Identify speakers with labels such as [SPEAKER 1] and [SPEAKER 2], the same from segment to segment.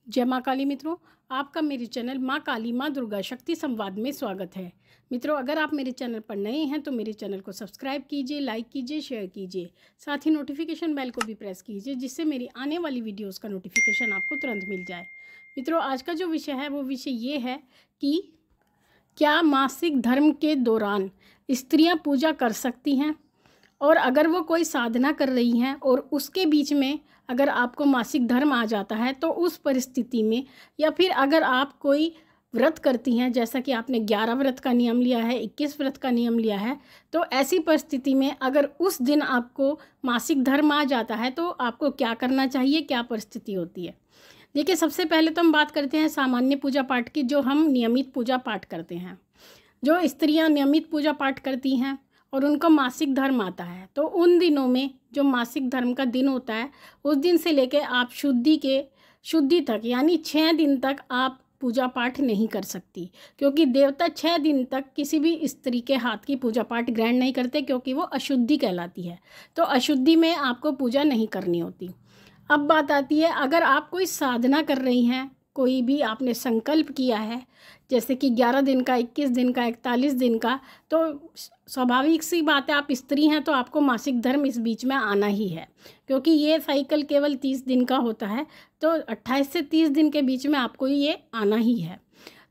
[SPEAKER 1] जय माँ काली मित्रों, आपका मेरे चैनल माँ काली माँ दुर्गा शक्ति संवाद में स्वागत है। मित्रों, अगर आप मेरे चैनल पर नए हैं तो मेरे चैनल को सब्सक्राइब कीजिए, लाइक कीजिए, शेयर कीजिए। साथ ही नोटिफिकेशन बेल को भी प्रेस कीजिए जिससे मेरी आने वाली वीडियोस का नोटिफिकेशन आपको तुरंत मिल जाए। मित्रों, आज का जो विषय है वो विषय ये है कि क्या मासिक धर्म के दौरान स्त्रियाँ पूजा कर सकती हैं, और अगर वो कोई साधना कर रही हैं और उसके बीच में अगर आपको मासिक धर्म आ जाता है तो उस परिस्थिति में, या फिर अगर आप कोई व्रत करती हैं, जैसा कि आपने 11 व्रत का नियम लिया है, 21 व्रत का नियम लिया है, तो ऐसी परिस्थिति में अगर उस दिन आपको मासिक धर्म आ जाता है तो आपको क्या करना चाहिए, क्या परिस्थिति होती है। देखिए, सबसे पहले तो हम बात करते हैं सामान्य पूजा पाठ की, जो हम नियमित पूजा पाठ करते हैं। जो स्त्रियां नियमित पूजा पाठ करती हैं और उनका मासिक धर्म आता है तो उन दिनों में जो मासिक धर्म का दिन होता है उस दिन से लेकर आप शुद्धि तक यानी 6 दिन तक आप पूजा पाठ नहीं कर सकती, क्योंकि देवता 6 दिन तक किसी भी स्त्री के हाथ की पूजा पाठ ग्रहण नहीं करते, क्योंकि वो अशुद्धि कहलाती है। तो अशुद्धि में आपको पूजा नहीं करनी होती। अब बात आती है, अगर आप कोई साधना कर रही हैं, कोई भी आपने संकल्प किया है, जैसे कि 11 दिन का, 21 दिन का, 41 दिन का, तो स्वाभाविक सी बात है, आप स्त्री हैं तो आपको मासिक धर्म इस बीच में आना ही है, क्योंकि ये साइकिल केवल 30 दिन का होता है। तो 28 से 30 दिन के बीच में आपको ये आना ही है।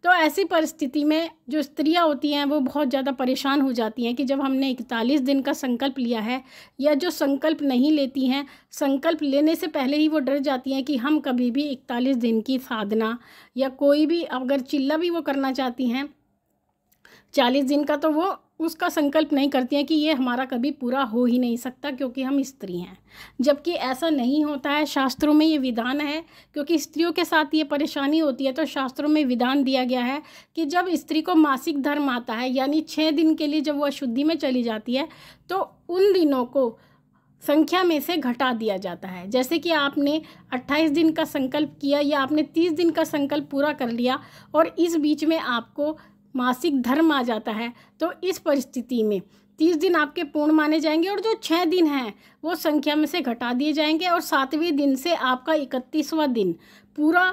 [SPEAKER 1] तो ऐसी परिस्थिति में जो स्त्रियां होती हैं वो बहुत ज़्यादा परेशान हो जाती हैं कि जब हमने 41 दिन का संकल्प लिया है, या जो संकल्प नहीं लेती हैं, संकल्प लेने से पहले ही वो डर जाती हैं कि हम कभी भी 41 दिन की साधना या कोई भी अगर चिल्ला भी वो करना चाहती हैं 40 दिन का, तो वो उसका संकल्प नहीं करती हैं कि ये हमारा कभी पूरा हो ही नहीं सकता, क्योंकि हम स्त्री हैं। जबकि ऐसा नहीं होता है, शास्त्रों में ये विधान है, क्योंकि स्त्रियों के साथ ये परेशानी होती है। तो शास्त्रों में विधान दिया गया है कि जब स्त्री को मासिक धर्म आता है, यानी 6 दिन के लिए जब वो अशुद्धि में चली जाती है, तो उन दिनों को संख्या में से घटा दिया जाता है। जैसे कि आपने 28 दिन का संकल्प किया या आपने 30 दिन का संकल्प पूरा कर लिया और इस बीच में आपको मासिक धर्म आ जाता है, तो इस परिस्थिति में 30 दिन आपके पूर्ण माने जाएंगे और जो 6 दिन हैं वो संख्या में से घटा दिए जाएंगे, और 7वें दिन से आपका 31वां दिन पूरा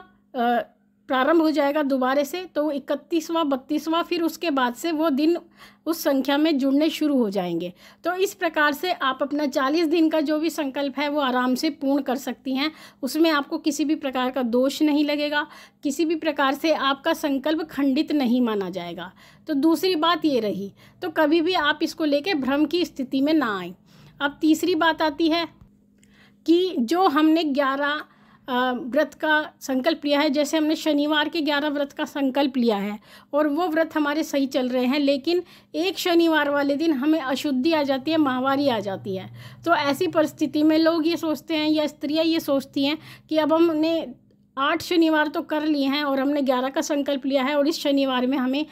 [SPEAKER 1] प्रारंभ हो जाएगा दोबारा से। तो 31वां, 32वां, फिर उसके बाद से वो दिन उस संख्या में जुड़ने शुरू हो जाएंगे। तो इस प्रकार से आप अपना 40 दिन का जो भी संकल्प है वो आराम से पूर्ण कर सकती हैं। उसमें आपको किसी भी प्रकार का दोष नहीं लगेगा, किसी भी प्रकार से आपका संकल्प खंडित नहीं माना जाएगा। तो दूसरी बात ये रही, तो कभी भी आप इसको लेके भ्रम की स्थिति में ना आए। अब तीसरी बात आती है कि जो हमने 11 व्रत का संकल्प लिया है, जैसे हमने शनिवार के 11 व्रत का संकल्प लिया है और वो व्रत हमारे सही चल रहे हैं, लेकिन एक शनिवार वाले दिन हमें अशुद्धि आ जाती है, माहवारी आ जाती है। तो ऐसी परिस्थिति में लोग ये सोचते हैं या स्त्रियां ये सोचती हैं कि अब हमने 8 शनिवार तो कर लिए हैं और हमने 11 का संकल्प लिया है और इस शनिवार में हमें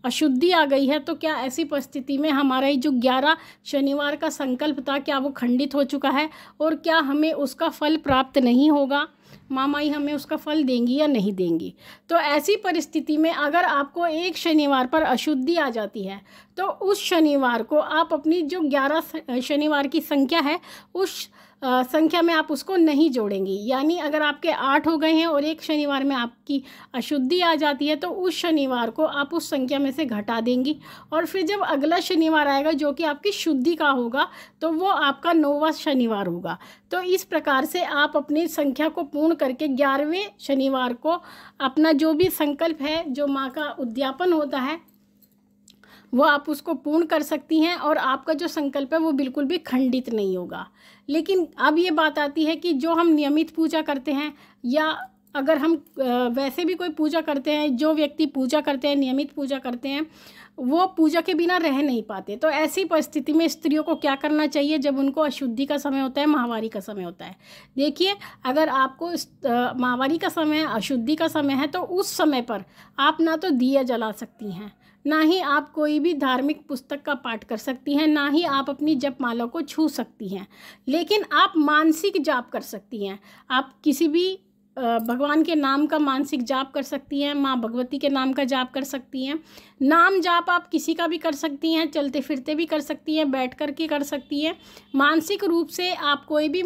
[SPEAKER 1] अशुद्धि आ गई है, तो क्या ऐसी परिस्थिति में हमारा ये जो 11 शनिवार का संकल्प था, क्या वो खंडित हो चुका है और क्या हमें उसका फल प्राप्त नहीं होगा? माई हमें उसका फल देंगी या नहीं देंगी? तो ऐसी परिस्थिति में अगर आपको एक शनिवार पर अशुद्धि आ जाती है तो उस शनिवार को आप अपनी जो 11 शनिवार की संख्या है उस संख्या में आप उसको नहीं जोड़ेंगी। यानी अगर आपके 8 हो गए हैं और एक शनिवार में आपकी अशुद्धि आ जाती है तो उस शनिवार को आप उस संख्या में से घटा देंगी, और फिर जब अगला शनिवार आएगा जो कि आपकी शुद्धि का होगा तो वो आपका 9वां शनिवार होगा। तो इस प्रकार से आप अपनी संख्या को पूर्ण करके 11वें शनिवार को अपना जो भी संकल्प है, जो माँ का उद्यापन होता है, वो आप उसको पूर्ण कर सकती हैं और आपका जो संकल्प है वो बिल्कुल भी खंडित नहीं होगा। लेकिन अब ये बात आती है कि जो हम नियमित पूजा करते हैं, या अगर हम वैसे भी कोई पूजा करते हैं, जो व्यक्ति पूजा करते हैं, नियमित पूजा करते हैं, वो पूजा के बिना रह नहीं पाते। तो ऐसी परिस्थिति में स्त्रियों को क्या करना चाहिए जब उनको अशुद्धि का समय होता है, माहवारी का समय होता है? देखिए, अगर आपको माहवारी का समय है, अशुद्धि का समय है, तो उस समय पर आप ना तो दिया जला सकती हैं, ना ही आप कोई भी धार्मिक पुस्तक का पाठ कर सकती हैं, ना ही आप अपनी जपमाला को छू सकती हैं। लेकिन आप मानसिक जाप कर सकती हैं। आप किसी भी भगवान के नाम का मानसिक जाप कर सकती हैं, माँ भगवती के नाम का जाप कर सकती हैं। नाम जाप आप किसी का भी कर सकती हैं, चलते फिरते भी कर सकती हैं, बैठ कर के कर सकती हैं। मानसिक रूप से आप कोई भी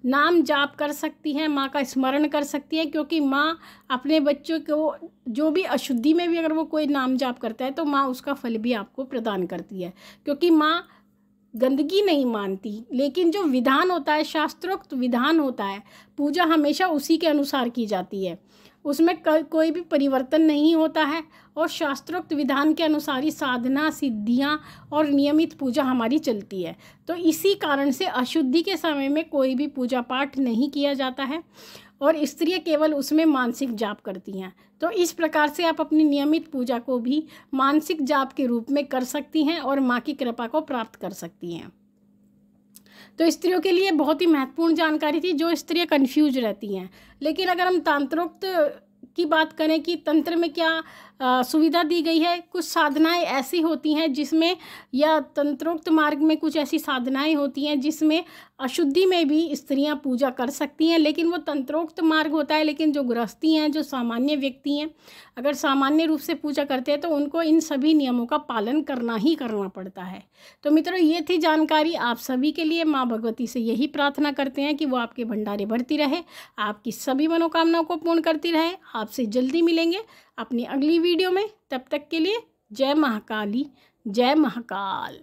[SPEAKER 1] नाम जाप कर सकती हैं, माँ का स्मरण कर सकती हैं, क्योंकि माँ अपने बच्चों को जो भी अशुद्धि में भी अगर वो कोई नाम जाप करता है तो माँ उसका फल भी आपको प्रदान करती है, क्योंकि माँ गंदगी नहीं मानती। लेकिन जो विधान होता है, शास्त्रोक्त विधान होता है, पूजा हमेशा उसी के अनुसार की जाती है, उसमें कोई भी परिवर्तन नहीं होता है और शास्त्रोक्त विधान के अनुसार ही साधना, सिद्धियां और नियमित पूजा हमारी चलती है। तो इसी कारण से अशुद्धि के समय में कोई भी पूजा पाठ नहीं किया जाता है और स्त्रियां केवल उसमें मानसिक जाप करती हैं। तो इस प्रकार से आप अपनी नियमित पूजा को भी मानसिक जाप के रूप में कर सकती हैं और माँ की कृपा को प्राप्त कर सकती हैं। तो स्त्रियों के लिए बहुत ही महत्वपूर्ण जानकारी थी, जो स्त्रियां कंफ्यूज रहती हैं। लेकिन अगर हम तंत्रोक्त की बात करें कि तंत्र में क्या सुविधा दी गई है, कुछ साधनाएं ऐसी होती हैं जिसमें, या तंत्रोक्त मार्ग में कुछ ऐसी साधनाएं होती हैं जिसमें अशुद्धि में भी स्त्रियां पूजा कर सकती हैं, लेकिन वो तंत्रोक्त मार्ग होता है। लेकिन जो गृहस्थी हैं, जो सामान्य व्यक्ति हैं, अगर सामान्य रूप से पूजा करते हैं तो उनको इन सभी नियमों का पालन करना ही करना पड़ता है। तो मित्रों, ये थी जानकारी आप सभी के लिए। माँ भगवती से यही प्रार्थना करते हैं कि वो आपके भंडारे भरती रहे, आपकी सभी मनोकामनाओं को पूर्ण करती रहे। आपसे जल्दी मिलेंगे अपनी अगली वीडियो में। तब तक के लिए जय महाकाली, जय महाकाल।